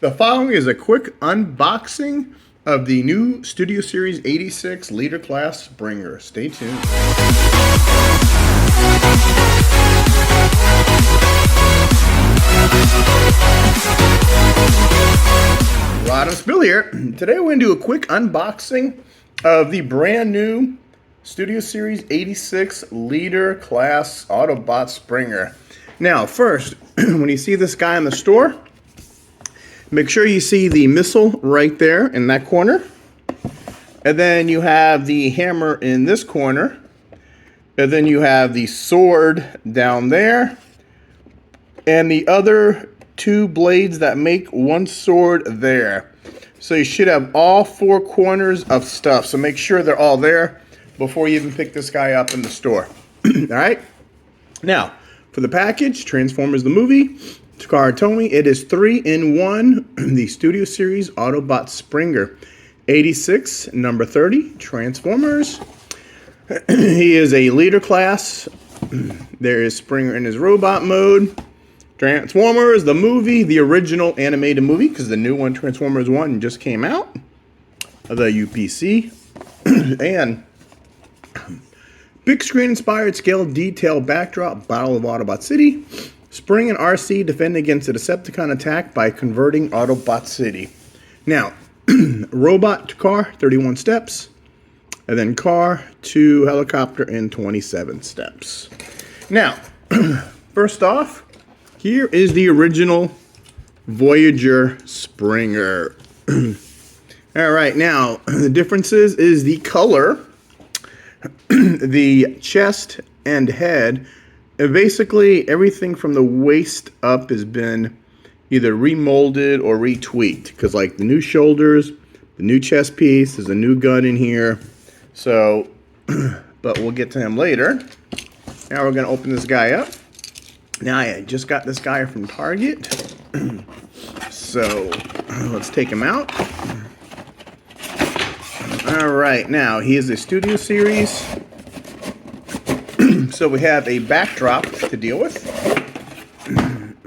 The following is a quick unboxing of the new Studio Series 86 Leader Class Springer. Stay tuned. Rodimusbill here. Today we're going to do a quick unboxing of the brand new Studio Series 86 Leader Class Autobot Springer. Now first, when you see this guy in the store, make sure you see the missile right there in that corner. And then you have the hammer in this corner. And then you have the sword down there. And the other two blades that make one sword there. So you should have all four corners of stuff. So make sure they're all there before you even pick this guy up in the store. Alright? Now, for the package, Transformers the movie. Takara told me it is 3-in-1, the Studio Series Autobot Springer. 86, number 30, Transformers. He is a leader class. There is Springer in his robot mode. Transformers, the movie, the original animated movie, because the new one, Transformers 1, just came out. The UPC. And big screen inspired scale detail backdrop, Battle of Autobot City. Spring and RC defend against a Decepticon attack by converting Autobot City. Now, robot to car, 31 steps. And then car to helicopter in 27 steps. Now, first off, here is the original Voyager Springer. Alright, now, the differences is the color, the chest and head. Basically, everything from the waist up has been either remolded or retweaked. Because, like, the new shoulders, the new chest piece, there's a new gun in here. So, but we'll get to him later. Now we're going to open this guy up. Now, I just got this guy from Target. So, let's take him out. Alright, now, he is a Studio Series. So we have a backdrop to deal with.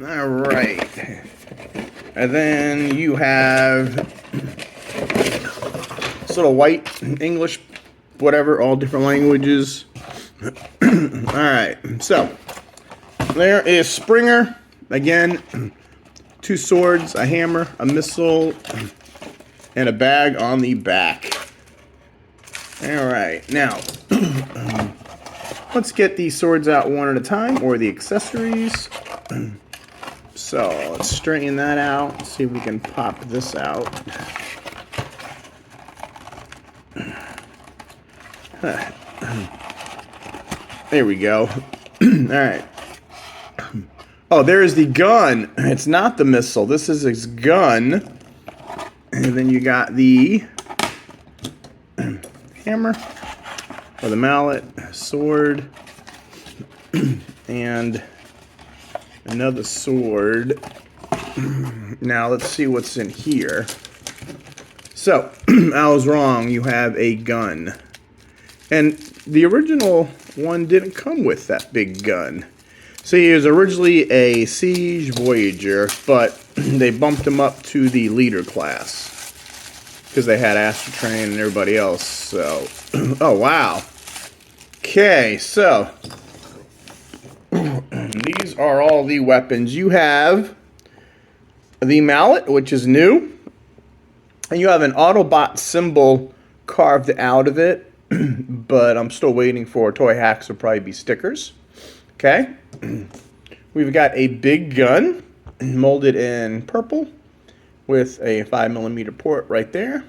Alright. And then you have sort of white, English, whatever, all different languages. Alright, so there is Springer. Again, two swords, a hammer, a missile, and a bag on the back. Alright, now let's get these swords out one at a time, or the accessories. So, let's straighten that out. See if we can pop this out. There we go. Alright. Oh, there's the gun. It's not the missile. This is his gun. And then you got the hammer. Or the mallet, sword, and another sword. Now let's see what's in here. So, I was wrong. You have a gun. And the original one didn't come with that big gun. See, it was originally a Seige Voyager, but they bumped him up to the leader class. Because they had Astrotrain and everybody else, so... Oh, wow. Okay, so these are all the weapons. You have the mallet, which is new, and you have an Autobot symbol carved out of it, but I'm still waiting for toy hacks. Will probably be stickers. Okay, we've got a big gun molded in purple with a 5mm port right there.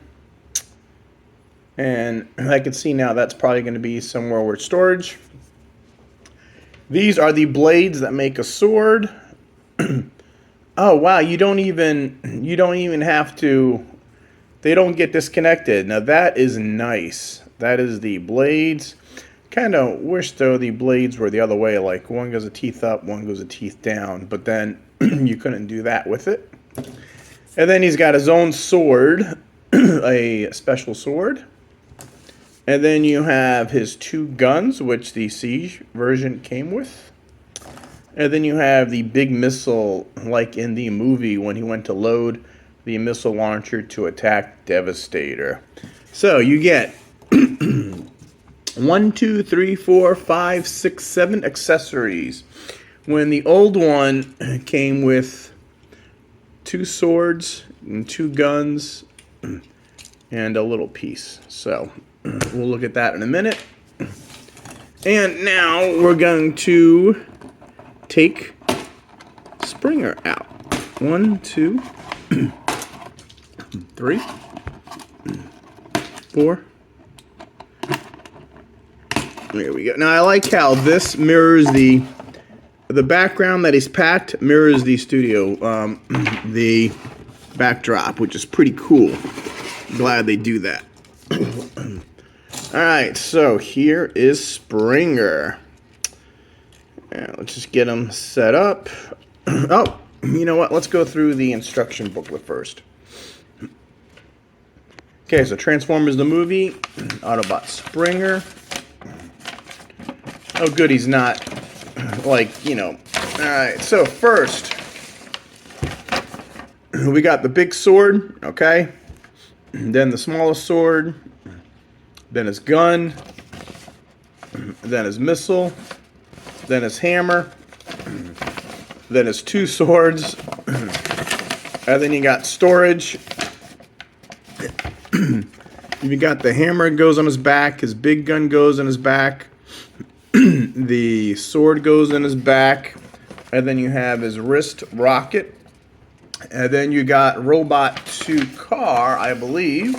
And I can see now that's probably going to be somewhere where it's storage. These are the blades that make a sword. Oh wow, you don't even have to, they don't get disconnected. Now that is nice. That is the blades. Kind of wish though the blades were the other way, like one goes a teeth up, one goes a teeth down, but then you couldn't do that with it. And then he's got his own sword, a special sword. And then you have his two guns, which the Seige version came with. And then you have the big missile, like in the movie when he went to load the missile launcher to attack Devastator. So you get 1, 2, 3, 4, 5, 6, 7 accessories. When the old one came with 2 swords and 2 guns and a little piece. So we'll look at that in a minute. And now we're going to take Springer out. 1, 2, 3, 4. There we go. Now I like how this mirrors the background that is packed mirrors the studio, the backdrop, which is pretty cool. Glad they do that. Alright, so here is Springer. Let's just get him set up. Oh, you know what? Let's go through the instruction booklet first. Okay, so Transformers the movie, Autobot Springer. Oh, good, he's not, like, you know. Alright, so first, we got the big sword, okay? Then the smallest sword. Then his gun. Then his missile. Then his hammer. Then his 2 swords. And then you got storage. You got the hammer goes on his back. His big gun goes on his back. The sword goes in his back. And then you have his wrist rocket. And then you got robot to car, I believe.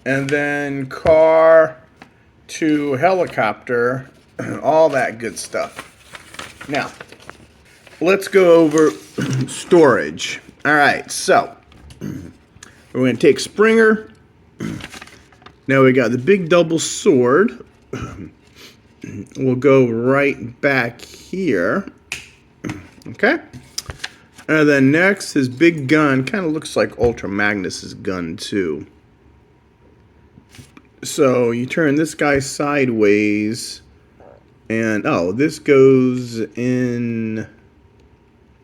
And then car to helicopter. All that good stuff. Now, let's go over storage. Alright, so we're going to take Springer. Now we got the big double sword. We'll go right back here. Okay. And then next, his big gun kind of looks like Ultra Magnus's gun too. So you turn this guy sideways, and oh, this goes in.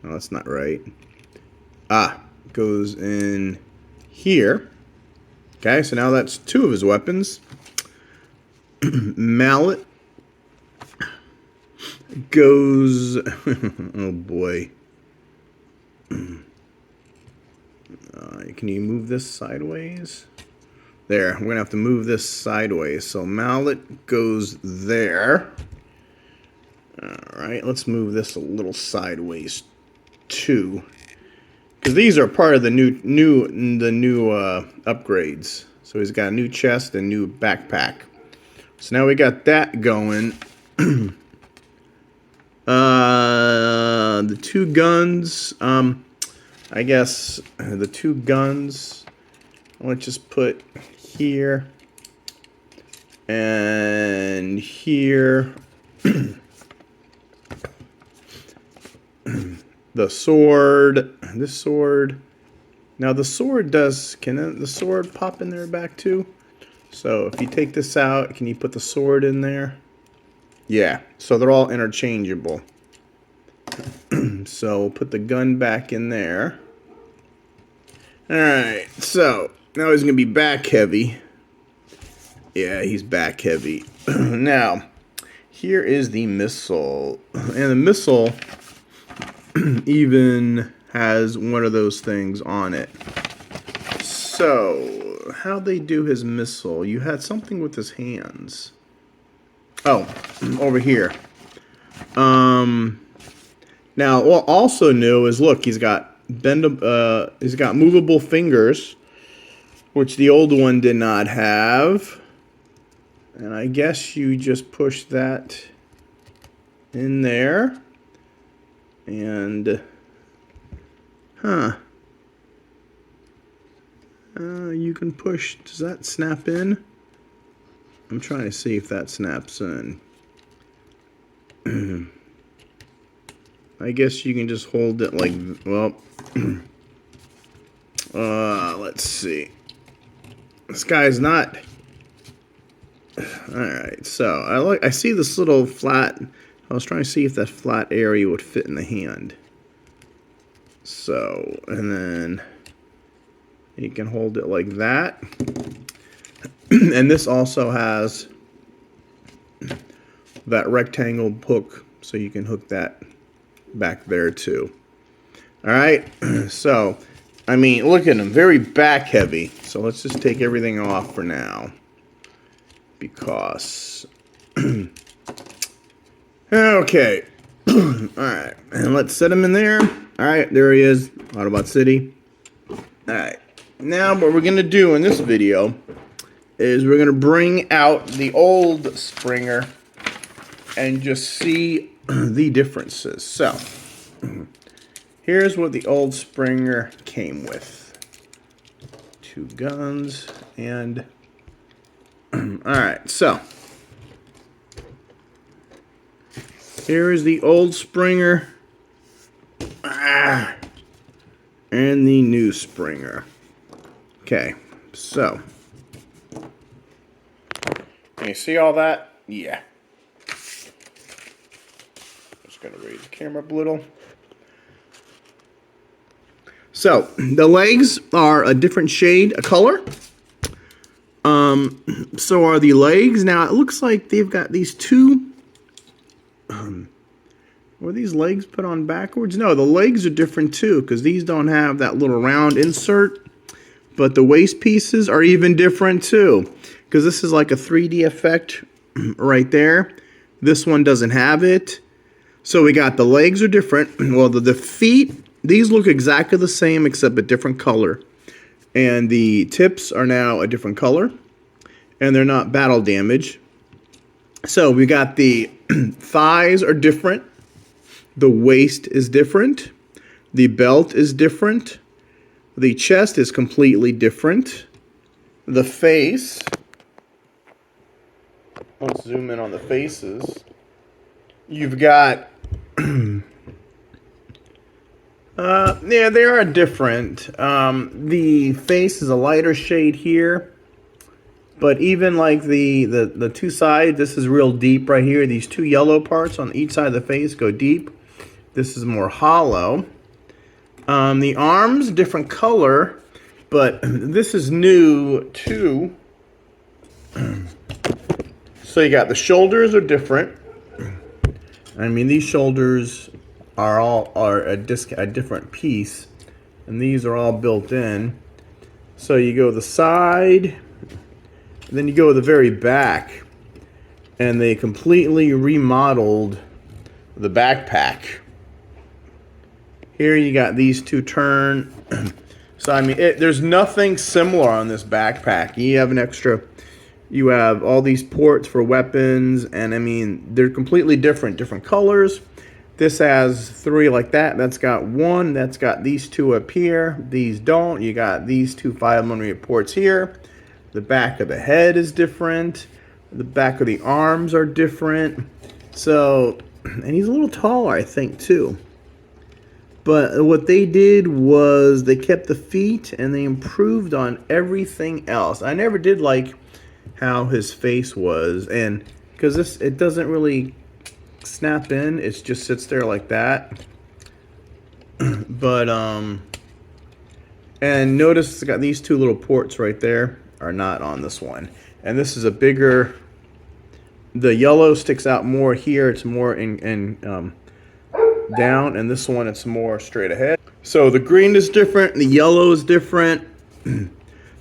Oh, that's not right. Goes in here. Okay, so now that's 2 of his weapons. Mallet goes. Oh boy. Can you move this sideways? There, we're going to have to move this sideways. So mallet goes there. Alright, let's move this a little sideways too. Because these are part of the new upgrades. So he's got a new chest and new backpack. So now we got that going. The 2 guns, I guess the 2 guns, let's just put here and here. The sword, this sword. Now the sword does, can the sword pop in there back too? So if you take this out, can you put the sword in there? Yeah, so they're all interchangeable. So we'll put the gun back in there. Alright, so now he's going to be back heavy. Yeah, he's back heavy. Now, here is the missile. And the missile even has one of those things on it. So, how'd they do his missile? You had something with his hands. Oh, over here. Now, what also new is, look, he's got movable fingers, which the old one did not have. And I guess you just push that in there. And, you can push, does that snap in? I'm trying to see if that snaps in. I guess you can just hold it like, well, let's see. This guy's not. Alright, so I see this little flat. I was trying to see if that flat area would fit in the hand. So, and then You can hold it like that. And this also has that rectangle hook, so you can hook that back there too. All right, so I mean, look at them, very back heavy. So let's just take everything off for now, because okay. All right, and let's set him in there. All right, there he is, Autobot City. All right, now what we're gonna do in this video is we're gonna bring out the old Springer and just see the differences. So here's what the old Springer came with. 2 guns and alright, so here is the old Springer and the new Springer. Okay, so can you see all that? Yeah. Just gonna raise the camera up a little. So the legs are a different shade of color. So are the legs. Now it looks like they've got these two. Were these legs put on backwards? No, the legs are different too, because these don't have that little round insert. But the waist pieces are even different too, because this is like a 3D effect right there. This one doesn't have it. So we got the legs are different. Well, the feet, these look exactly the same except a different color. And the tips are now a different color. And they're not battle damage. So we got the thighs are different. The waist is different. The belt is different. The chest is completely different. The face, let's zoom in on the faces. You've got, yeah, they are different. The face is a lighter shade here. But even like the two sides, this is real deep right here. These two yellow parts on each side of the face go deep. This is more hollow. The arms, different color, but this is new too. So you got the shoulders are different. I mean, these shoulders are a different piece, and these are all built in. So you go the side, and then you go to the very back, and they completely remodeled the backpack. Here you got these two turn. So I mean, there's nothing similar on this backpack. You have an extra, you have all these ports for weapons, and I mean, they're completely different colors. This has 3 like that. That's got 1. That's got these 2 up here. These don't. You got these 2 5mm ports here. The back of the head is different. The back of the arms are different. So, and he's a little taller, I think, too. But what they did was they kept the feet and they improved on everything else. I never did like how his face was, and because it doesn't really snap in, it just sits there like that. But and notice it's got these 2 little ports right there are not on this one, and this is a bigger. The yellow sticks out more here. It's more in down, and this one it's more straight ahead. So the green is different, the yellow is different.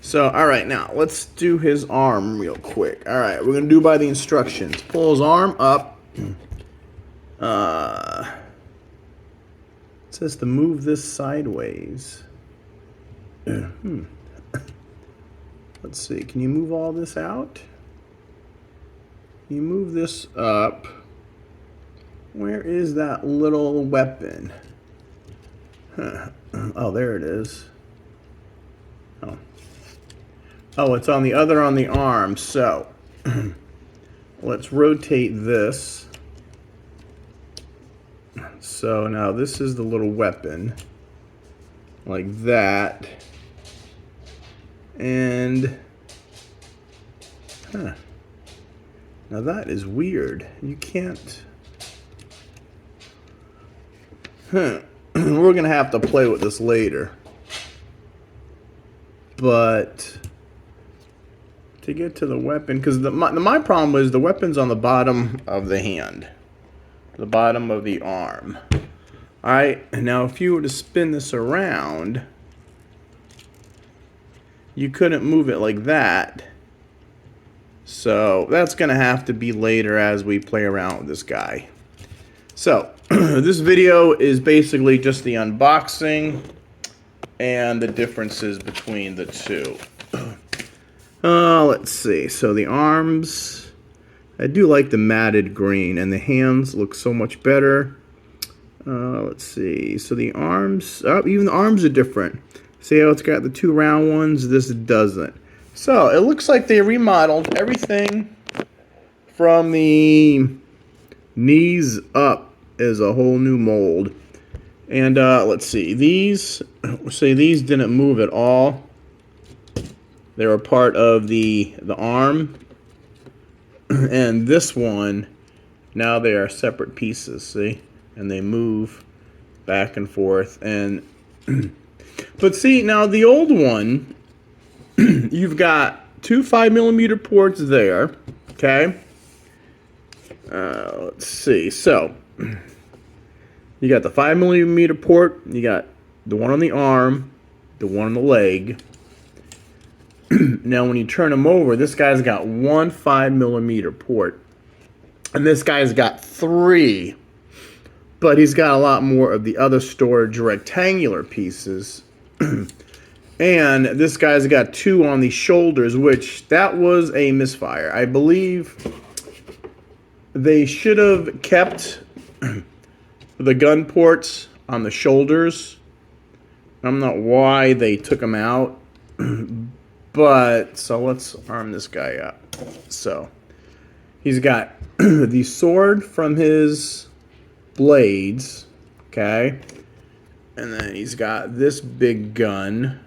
So all right, now let's do his arm real quick. All right, we're gonna do by the instructions. Pull his arm up. It says to move this sideways. Let's see, can you move all this out? You move this up. Where is that little weapon? Huh. Oh, there it is. Oh, it's on the arm. So let's rotate this. So now this is the little weapon, like that. And now that is weird. You can't. We're gonna have to play with this later. but to get to the weapon, because my problem was the weapon's on the bottom of the hand, the bottom of the arm. All right, and now if you were to spin this around, you couldn't move it like that. So that's going to have to be later as we play around with this guy. So this video is basically just the unboxing and the differences between the two. Let's see. So the arms, I do like the matted green, and the hands look so much better. Let's see. So the arms, even the arms are different. See how it's got the two round ones? This doesn't. So it looks like they remodeled everything from the knees up is a whole new mold. And let's see. These didn't move at all. They were part of the arm. And this one, now they are separate pieces, see? And they move back and forth. And but see, now the old one, you've got two 5mm ports there, okay? Let's see. So you got the 5mm port. You got the one on the arm, the one on the leg. Now, when you turn them over, this guy's got one 5mm port, and this guy's got three. But he's got a lot more of the other storage rectangular pieces. And this guy's got two on the shoulders, which that was a misfire. I believe they should have kept the gun ports on the shoulders. I don't know why they took them out. But, so let's arm this guy up. So, he's got the sword from his blades, okay, and then he's got this big gun.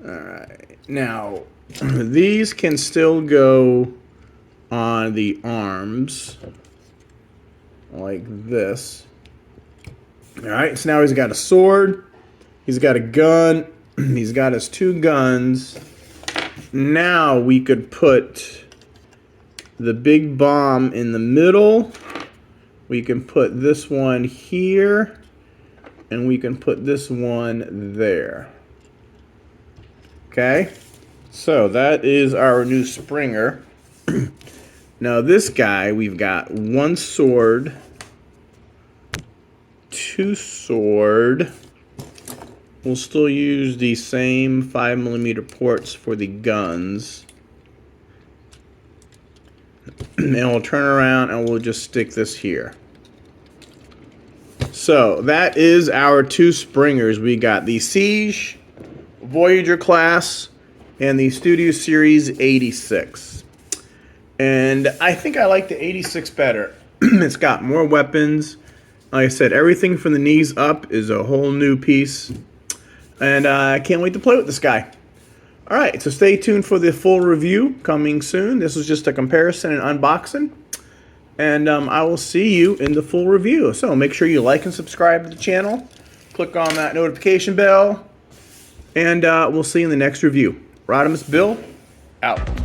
Alright, now these can still go on the arms like this. Alright, so now he's got a sword, he's got a gun, he's got his two guns. Now we could put the big bomb in the middle. We can put this one here, and we can put this one there. Okay, so that is our new Springer. Now this guy, we've got one sword, two sword. We'll still use the same 5mm ports for the guns. And we'll turn around and we'll just stick this here. So that is our two Springers. We got the Seige Voyager class and the Studio Series 86. And I think I like the 86 better. It's got more weapons. Like I said, everything from the knees up is a whole new piece. And I can't wait to play with this guy. Alright, so stay tuned for the full review coming soon. This was just a comparison and unboxing. And I will see you in the full review. So make sure you like and subscribe to the channel. Click on that notification bell. And we'll see you in the next review. Rodimusbill, out.